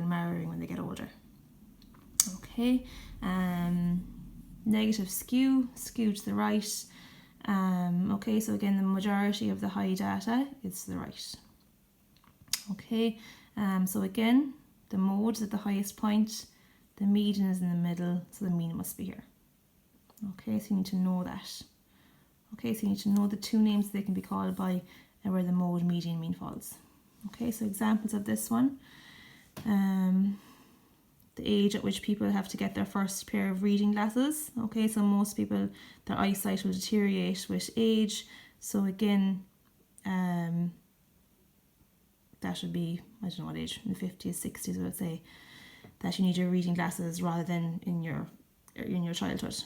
marrying when they get older. Okay, negative skew to the right. Okay, so again, the majority of the high data is to the right. Okay, so again, the mode is at the highest point, the median is in the middle, so the mean must be here. Okay, so you need to know that. Okay, so you need to know the two names they can be called by and where the mode, median, mean falls. Okay, so examples of this one. The age at which people have to get their first pair of reading glasses. Okay, so most people, their eyesight will deteriorate with age. So again, that should be, I don't know what age, in the 50s, 60s, I would say, that you need your reading glasses rather than in your childhood.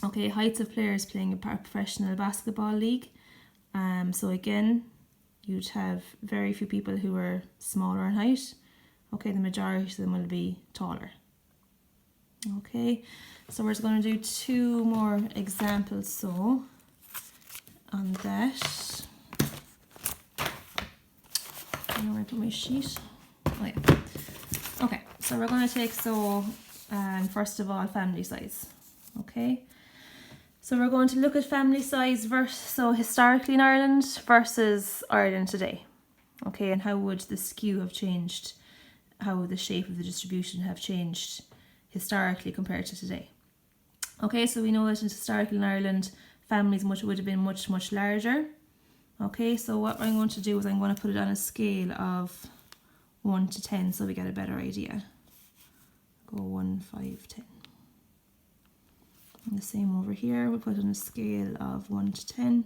Okay, heights of players playing a professional basketball league. So again, you'd have very few people who are smaller in height. Okay, the majority of them will be taller. Okay, so we're just going to do two more examples. So on that, I know where to put my sheet. Oh yeah. Okay, so we're going to take first of all, family size. Okay, so we're going to look at family size historically in Ireland versus Ireland today. Okay, and how would the skew have changed? How the shape of the distribution have changed historically compared to today. Okay, so we know that historically in Ireland, families would have been much larger. Okay, so what I'm going to do is I'm going to put it on a scale of 1 to 10 so we get a better idea. Go 1, 5, 10. And the same over here, we'll put it on a scale of 1 to 10.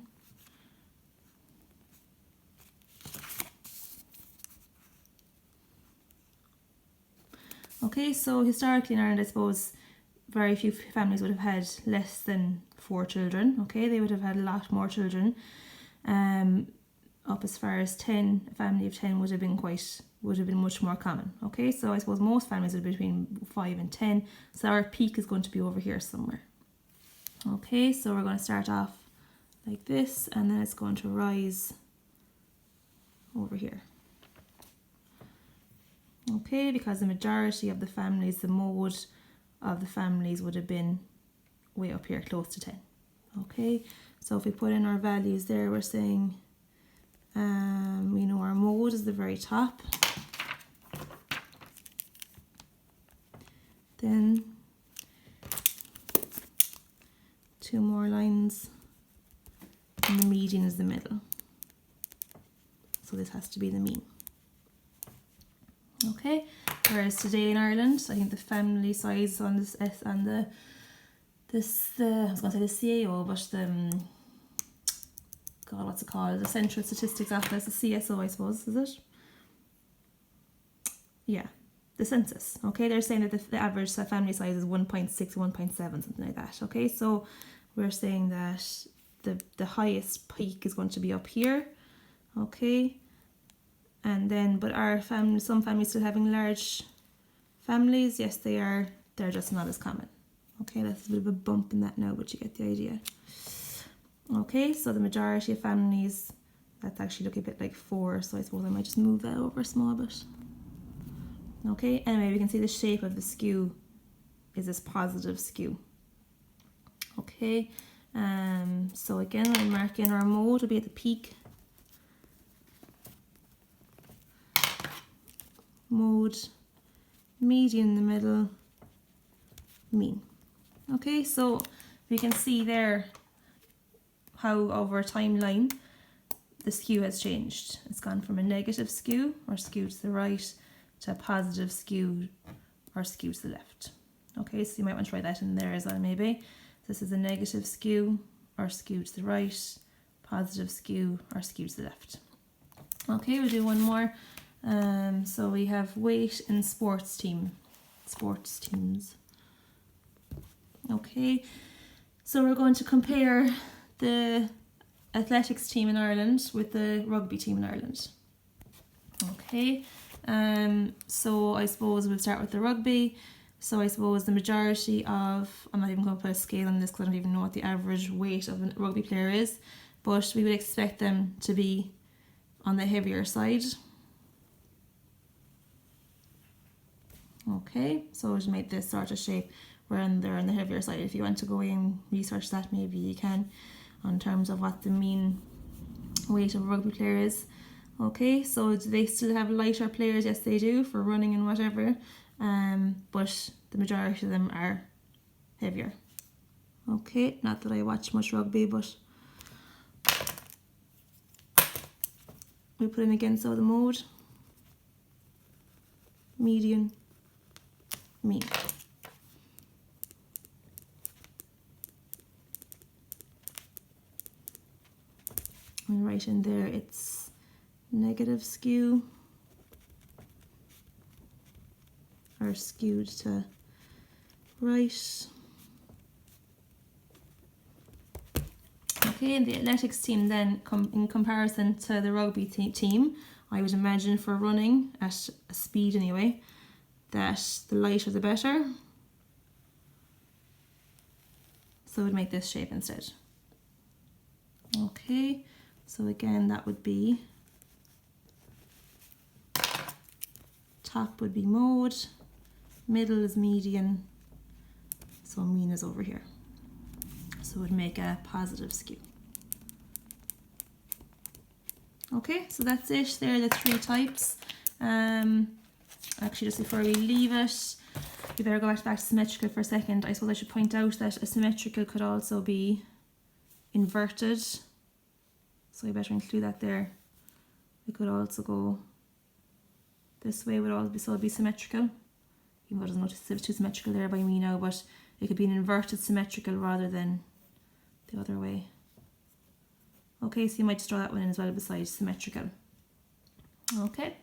Okay, so historically in Ireland, I suppose very few families would have had less than 4 children. Okay, they would have had a lot more children. Up as far as 10, a family of 10 would have been much more common. Okay, so I suppose most families would be between 5 and 10. So our peak is going to be over here somewhere. Okay, so we're going to start off like this, and then it's going to rise over here. Okay, because the majority of the families, the mode of the families would have been way up here, close to 10. Okay, so if we put in our values there, we're saying, our mode is the very top. Then 2 more lines, and the median is the middle. So this has to be the mean. Okay, whereas today in Ireland, I think the family size on this I was going to say the CAO, but what's it called? The Central Statistics Office, the CSO, I suppose, is it? Yeah, the census. Okay, they're saying that the average family size is 1.6, 1.7, something like that. Okay, so we're saying that the highest peak is going to be up here. Okay. And then, but some families still having large families? Yes, they are. They're just not as common. Okay, that's a bit of a bump in that now, but you get the idea. Okay, so the majority of families, that's actually looking a bit like 4, so I suppose I might just move that over a small bit. Okay, anyway, we can see the shape of the skew is this positive skew. Okay, so again, we'll mark in our mode will be at the peak. Mode, median in the middle, mean. Okay, so we can see there how over a timeline the skew has changed. It's gone from a negative skew or skew to the right to a positive skew or skew to the left. Okay, so you might want to write that in there as well maybe. This is a negative skew or skew to the right, positive skew or skew to the left. Okay, we'll do one more. So we have weight in sports teams. Okay, so we're going to compare the athletics team in Ireland with the rugby team in Ireland. Okay, so I suppose we'll start with the rugby. So I suppose the majority of, I'm not even going to put a scale on this because I don't even know what the average weight of a rugby player is, but we would expect them to be on the heavier side. Okay, so to make this sort of shape, they're on the heavier side. If you want to go away and research that, maybe you can, in terms of what the mean weight of a rugby player is. Okay, so do they still have lighter players? Yes, they do, for running and whatever, but the majority of them are heavier. Okay, not that I watch much rugby, but we put in again, so the mode, median, mean. And right in there it's negative skew, or skewed to right. Okay, and the athletics team then, in comparison to the rugby team, I would imagine for running at a speed anyway, that the lighter the better. So we'd make this shape instead. Okay, so again that would be, top would be mode, middle is median, so mean is over here. So it would make a positive skew. Okay, so that's it. There are the three types. Actually, just before we leave it, we better go back to symmetrical for a second. I suppose I should point out that a symmetrical could also be inverted. So I better include that there. It could also go this way, would also be symmetrical. Even though it doesn't look too symmetrical there by me now, but it could be an inverted symmetrical rather than the other way. Okay, so you might just draw that one in as well beside symmetrical. Okay.